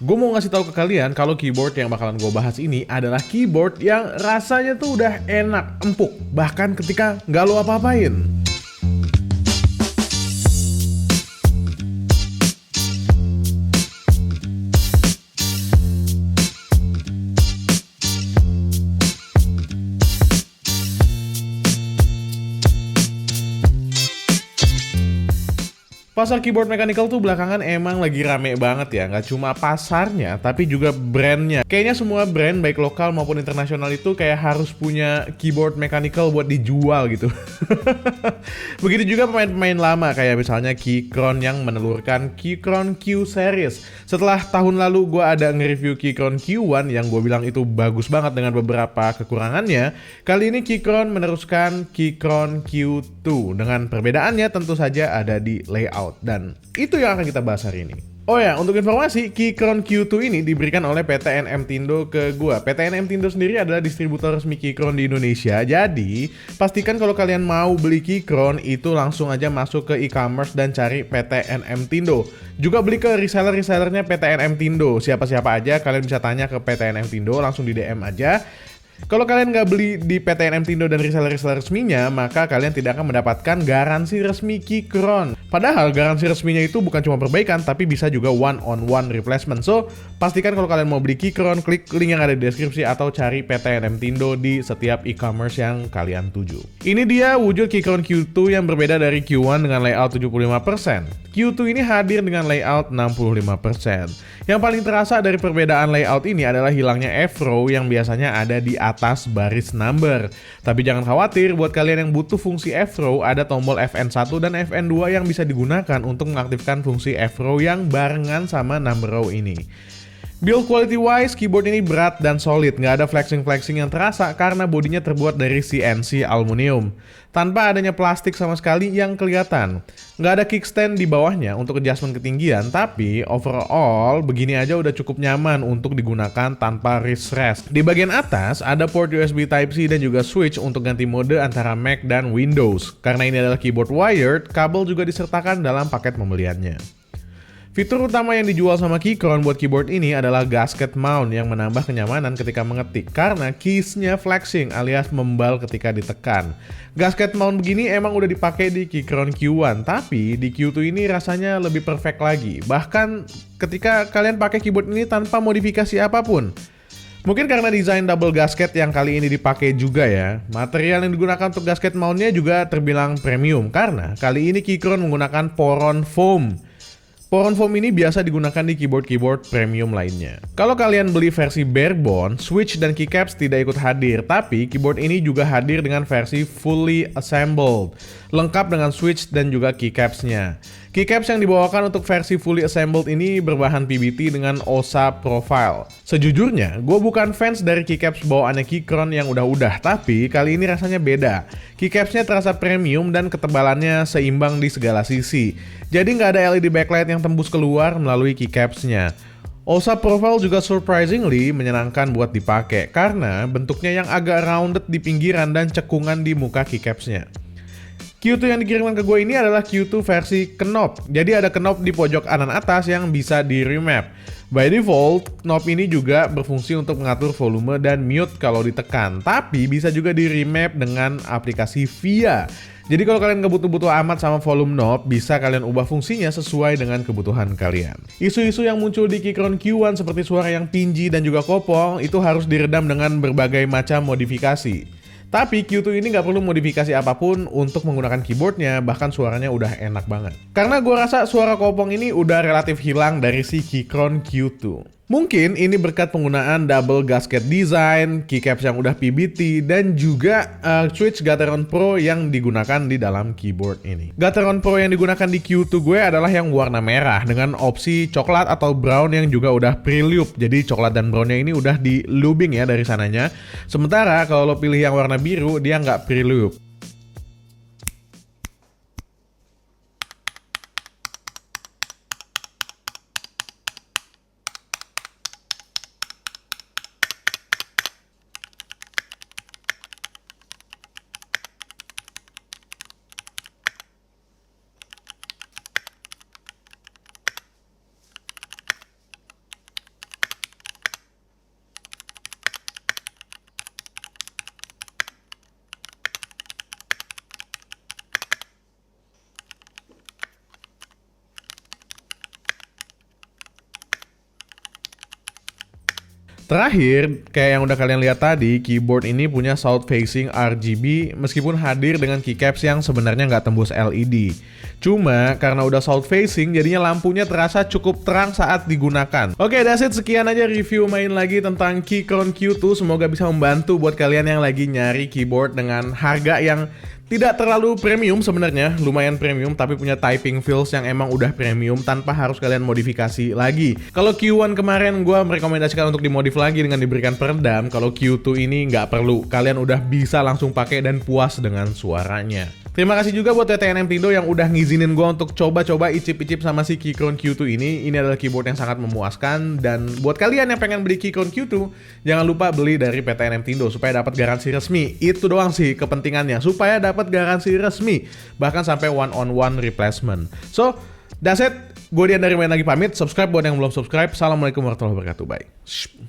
Gue mau ngasih tahu ke kalian kalau keyboard yang bakalan gue bahas ini adalah keyboard yang rasanya tuh udah enak, empuk, bahkan ketika nggak lo apa-apain. Pasar keyboard mechanical tuh belakangan emang lagi rame banget ya. Nggak cuma pasarnya, tapi juga brandnya. Kayaknya semua brand, baik lokal maupun internasional itu kayak harus punya keyboard mechanical buat dijual gitu. Begitu juga pemain-pemain lama, kayak misalnya Keychron yang menelurkan Keychron Q Series. Setelah tahun lalu gue ada nge-review Keychron Q1 yang gue bilang itu bagus banget dengan beberapa kekurangannya. Kali ini Keychron meneruskan Keychron Q2. Dengan perbedaannya tentu saja ada di layout. Dan itu yang akan kita bahas hari ini. Oh ya, untuk informasi, Keychron Q2 ini diberikan oleh PT NM Tindo ke gua. PT NM Tindo sendiri adalah distributor resmi Keychron di Indonesia. Jadi, pastikan kalau kalian mau beli Keychron itu langsung aja masuk ke e-commerce dan cari PT NM Tindo. Juga beli ke reseller-resellernya PT NM Tindo. Siapa-siapa aja kalian bisa tanya ke PT NM Tindo, langsung di DM aja. Kalau kalian nggak beli di PT NM Tindo dan reseller-reseller resminya, maka kalian tidak akan mendapatkan garansi resmi Keychron. Padahal garansi resminya itu bukan cuma perbaikan, tapi bisa juga one-on-one replacement. So, pastikan kalau kalian mau beli Keychron, klik link yang ada di deskripsi atau cari PT NM Tindo di setiap e-commerce yang kalian tuju. Ini dia wujud Keychron Q2 yang berbeda dari Q1 dengan layout 75%. Q2 ini hadir dengan layout 65%. Yang paling terasa dari perbedaan layout ini adalah hilangnya F-row yang biasanya ada di atas baris number. Tapi jangan khawatir, buat kalian yang butuh fungsi F-row, ada tombol FN1 dan FN2 yang bisa digunakan untuk mengaktifkan fungsi F-row yang barengan sama number row ini. Build quality wise, keyboard ini berat dan solid, nggak ada flexing-flexing yang terasa karena bodinya terbuat dari CNC aluminium. Tanpa adanya plastik sama sekali yang kelihatan. Nggak ada kickstand di bawahnya untuk adjustment ketinggian, tapi overall begini aja udah cukup nyaman untuk digunakan tanpa wrist rest. Di bagian atas ada port USB Type-C dan juga switch untuk ganti mode antara Mac dan Windows. Karena ini adalah keyboard wired, kabel juga disertakan dalam paket pembeliannya. Fitur utama yang dijual sama Keychron buat keyboard ini adalah gasket mount yang menambah kenyamanan ketika mengetik karena keysnya flexing alias membal ketika ditekan. Gasket mount begini emang udah dipakai di Keychron Q1, tapi di Q2 ini rasanya lebih perfect lagi. Bahkan ketika kalian pakai keyboard ini tanpa modifikasi apapun. Mungkin karena desain double gasket yang kali ini dipakai juga ya. Material yang digunakan untuk gasket mountnya juga terbilang premium karena kali ini Keychron menggunakan Poron Foam. Poron foam ini biasa digunakan di keyboard-keyboard premium lainnya. Kalau kalian beli versi barebone, switch dan keycaps tidak ikut hadir, tapi keyboard ini juga hadir dengan versi fully assembled, lengkap dengan switch dan juga keycapsnya. Keycaps yang dibawakan untuk versi fully assembled ini berbahan PBT dengan OSA profile. Sejujurnya, gue bukan fans dari keycaps bawaannya Keychron yang udah-udah, tapi kali ini rasanya beda. Keycapsnya terasa premium dan ketebalannya seimbang di segala sisi. Jadi nggak ada LED backlight yang tembus keluar melalui keycapsnya. OSA profile juga surprisingly menyenangkan buat dipakai karena bentuknya yang agak rounded di pinggiran dan cekungan di muka keycapsnya. Q2 yang dikirimkan ke gue ini adalah Q2 versi knob. Jadi ada knob di pojok kanan atas yang bisa di remap. By default, knob ini juga berfungsi untuk mengatur volume dan mute kalau ditekan. Tapi bisa juga di remap dengan aplikasi VIA. Jadi kalau kalian nggak butuh-butuh amat sama volume knob, bisa kalian ubah fungsinya sesuai dengan kebutuhan kalian. Isu-isu yang muncul di Keychron Q1 seperti suara yang tinggi dan juga kopong, itu harus diredam dengan berbagai macam modifikasi. Tapi Q2 ini nggak perlu modifikasi apapun untuk menggunakan keyboardnya, bahkan suaranya udah enak banget. Karena gue rasa suara kopong ini udah relatif hilang dari si Keychron Q2. Mungkin ini berkat penggunaan double gasket design, keycaps yang udah PBT, dan juga switch Gateron Pro yang digunakan di dalam keyboard ini. Gateron Pro yang digunakan di Q2 gue adalah yang warna merah dengan opsi coklat atau brown yang juga udah pre-lube. Jadi coklat dan brownnya ini udah di lubing ya dari sananya. Sementara kalau lo pilih yang warna biru, dia nggak pre-lube. Terakhir, kayak yang udah kalian lihat tadi, keyboard ini punya south facing RGB meskipun hadir dengan keycaps yang sebenarnya nggak tembus LED. Cuma karena udah south facing, jadinya lampunya terasa cukup terang saat digunakan. Oke, that's it. Sekian aja review main lagi tentang Keychron Q2. Semoga bisa membantu buat kalian yang lagi nyari keyboard dengan harga yang tidak terlalu premium sebenarnya, lumayan premium tapi punya typing feels yang emang udah premium tanpa harus kalian modifikasi lagi. Kalau Q1 kemarin gue merekomendasikan untuk dimodif lagi dengan diberikan peredam, kalau Q2 ini nggak perlu, kalian udah bisa langsung pakai dan puas dengan suaranya. Terima kasih juga buat PT NM Tindo yang udah ngizinin gue untuk coba-coba icip-icip sama si Keychron Q2 ini. Ini adalah keyboard yang sangat memuaskan, dan buat kalian yang pengen beli Keychron Q2, jangan lupa beli dari PT NM Tindo supaya dapat garansi resmi. Itu doang sih kepentingannya, supaya dapat garansi resmi, bahkan sampai one-on-one replacement. So, that's it. Gue Dian dari Main Lagi pamit. Subscribe buat yang belum subscribe. Assalamualaikum warahmatullahi wabarakatuh. Bye.